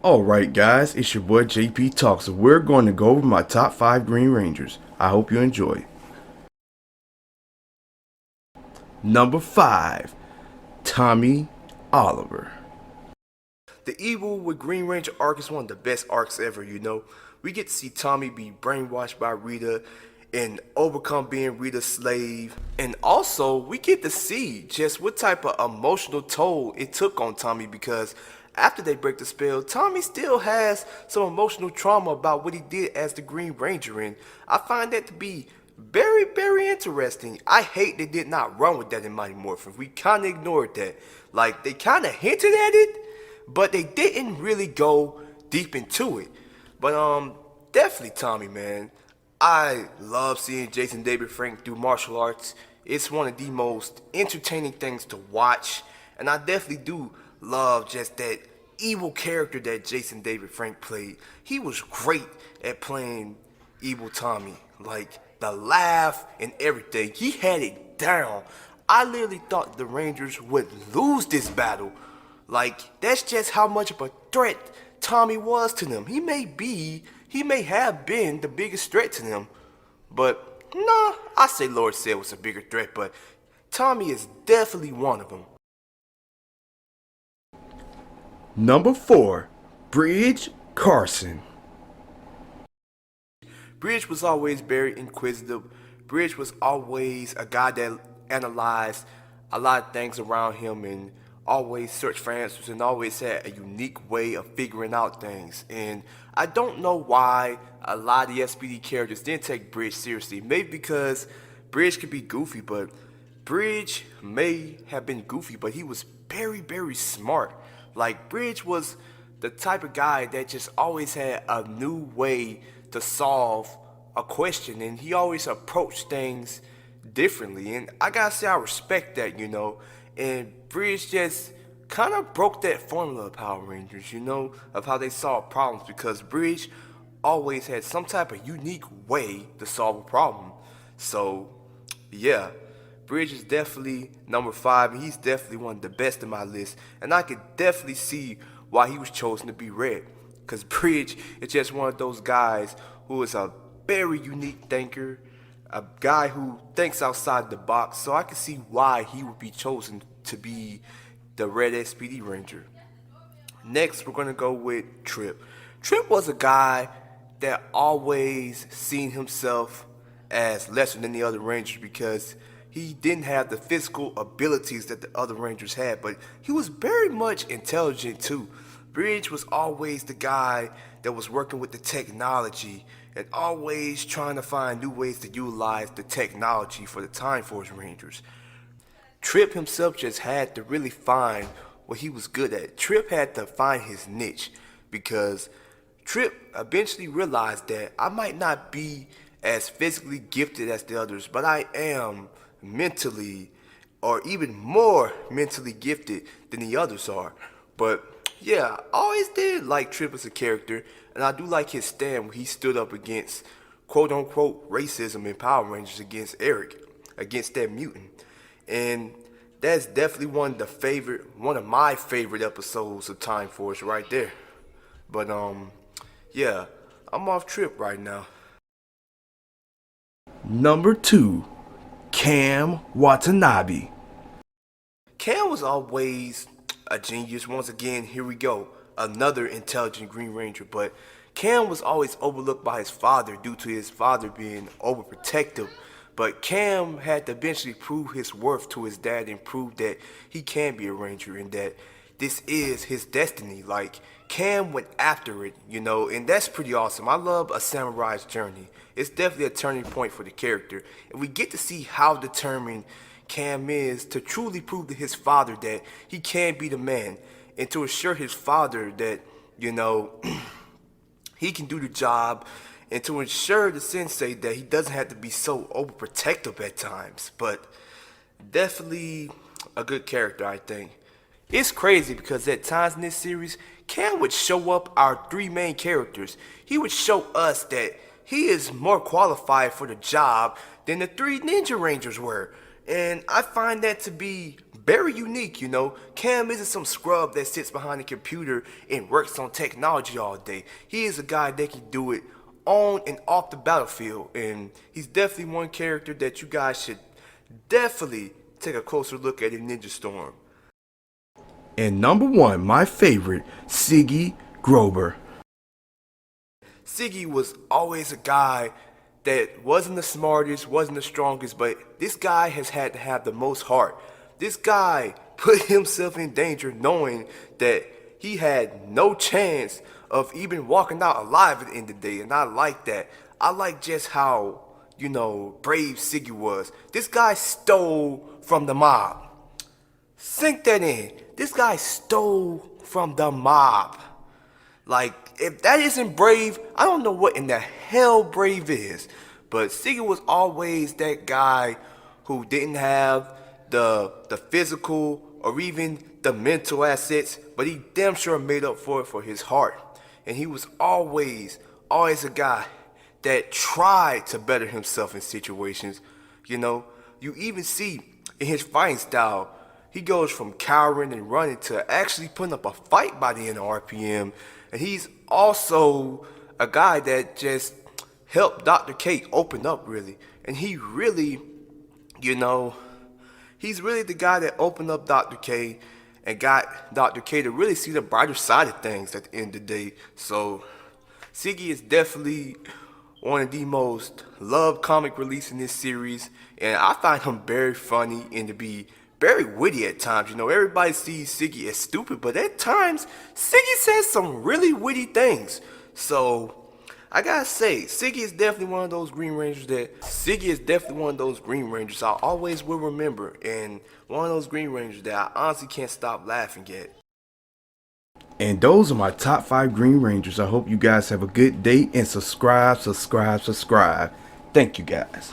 Alright guys, it's your boy JP Talks. So we're going to go over my top 5 Green Rangers. I hope you enjoy. Number 5, Tommy Oliver. The Evil with Green Ranger arc is one of the best arcs ever, you know. We get to see Tommy be brainwashed by Rita and overcome being Rita's slave. And also, we get to see just what type of emotional toll it took on Tommy, because after they break the spell, Tommy still has some emotional trauma about what he did as the Green Ranger, and I find that to be very, very interesting. I hate they did not run with that in Mighty Morphin. We kind of ignored that. Like, they kind of hinted at it, but they didn't really go deep into it. But definitely Tommy, man. I love seeing Jason David Frank do martial arts. It's one of the most entertaining things to watch, and I definitely do love just that evil character that Jason David Frank played. He was great at playing evil Tommy. Like, the laugh and everything. He had it down. I literally thought the Rangers would lose this battle. Like, that's just how much of a threat Tommy was to them. He may have been the biggest threat to them. But, nah, I say Lord Said was a bigger threat, but Tommy is definitely one of them. Number 4, Bridge Carson. Bridge was always very inquisitive. Bridge was always a guy that analyzed a lot of things around him and always searched for answers and always had a unique way of figuring out things. And I don't know why a lot of the SPD characters didn't take Bridge seriously. Maybe because Bridge could be goofy, but Bridge may have been goofy, but he was very, very smart. Like, Bridge was the type of guy that just always had a new way to solve a question, and he always approached things differently, and I gotta say I respect that, you know. And Bridge just kind of broke that formula of Power Rangers, you know, of how they solve problems, because Bridge always had some type of unique way to solve a problem. So yeah, Bridge is definitely number 5, and he's definitely one of the best in my list, and I could definitely see why he was chosen to be red. Because Bridge is just one of those guys who is a very unique thinker, a guy who thinks outside the box, so I can see why he would be chosen to be the Red SPD Ranger. Next, we're going to go with Trip. Trip was a guy that always seen himself as lesser than the other Rangers because he didn't have the physical abilities that the other Rangers had, but he was very much intelligent too. Bridge was always the guy that was working with the technology and always trying to find new ways to utilize the technology for the Time Force Rangers. Trip himself just had to really find what he was good at. Trip had to find his niche because Trip eventually realized that I might not be as physically gifted as the others, but I am mentally or even more mentally gifted than the others are. But yeah, I always did like Trip as a character, and I do like his stand when he stood up against quote unquote racism in Power Rangers against Eric, against that mutant. And that's definitely one of my favorite episodes of Time Force right there. But yeah, I'm off Trip right now. Number 2, Cam Watanabe. Cam was always a genius. Once again, here we go. Another intelligent Green Ranger. But Cam was always overlooked by his father due to his father being overprotective. But Cam had to eventually prove his worth to his dad and prove that he can be a Ranger and that this is his destiny. Like, Cam went after it, you know, and that's pretty awesome. I love a samurai's journey. It's definitely a turning point for the character. And we get to see how determined Cam is to truly prove to his father that he can be the man and to assure his father that, you know, he can do the job and to ensure the sensei that he doesn't have to be so overprotective at times. But definitely a good character, I think. It's crazy because at times in this series, Cam would show up our 3 main characters. He would show us that he is more qualified for the job than the 3 Ninja Rangers were. And I find that to be very unique, you know. Cam isn't some scrub that sits behind a computer and works on technology all day. He is a guy that can do it on and off the battlefield, and he's definitely one character that you guys should definitely take a closer look at in Ninja Storm. And number one, my favorite, Ziggy Grove. Ziggy was always a guy that wasn't the smartest, wasn't the strongest, but this guy has had to have the most heart. This guy put himself in danger knowing that he had no chance of even walking out alive at the end of the day, and I like that. I like just how, you know, brave Ziggy was. This guy stole from the mob. Sink that in. This guy stole from the mob. Like, if that isn't brave, I don't know what in the hell brave is. But Ziggy was always that guy who didn't have the physical or even the mental assets, but he damn sure made up for it for his heart. And he was always a guy that tried to better himself in situations. You know, you even see in his fighting style, he goes from cowering and running to actually putting up a fight by the end of RPM. And he's also a guy that just helped Dr. K open up, really. And he really, you know, he's really the guy that opened up Dr. K and got Dr. K to really see the brighter side of things at the end of the day. So, Ziggy is definitely one of the most loved comic reliefs in this series. And I find him very funny and to be very witty at times. You know, everybody sees Ziggy as stupid, but at times, Ziggy says some really witty things. So, I gotta say, Ziggy is definitely one of those Green Rangers I always will remember, and one of those Green Rangers that I honestly can't stop laughing at. And those are my top 5 Green Rangers. I hope you guys have a good day, and subscribe. Thank you guys.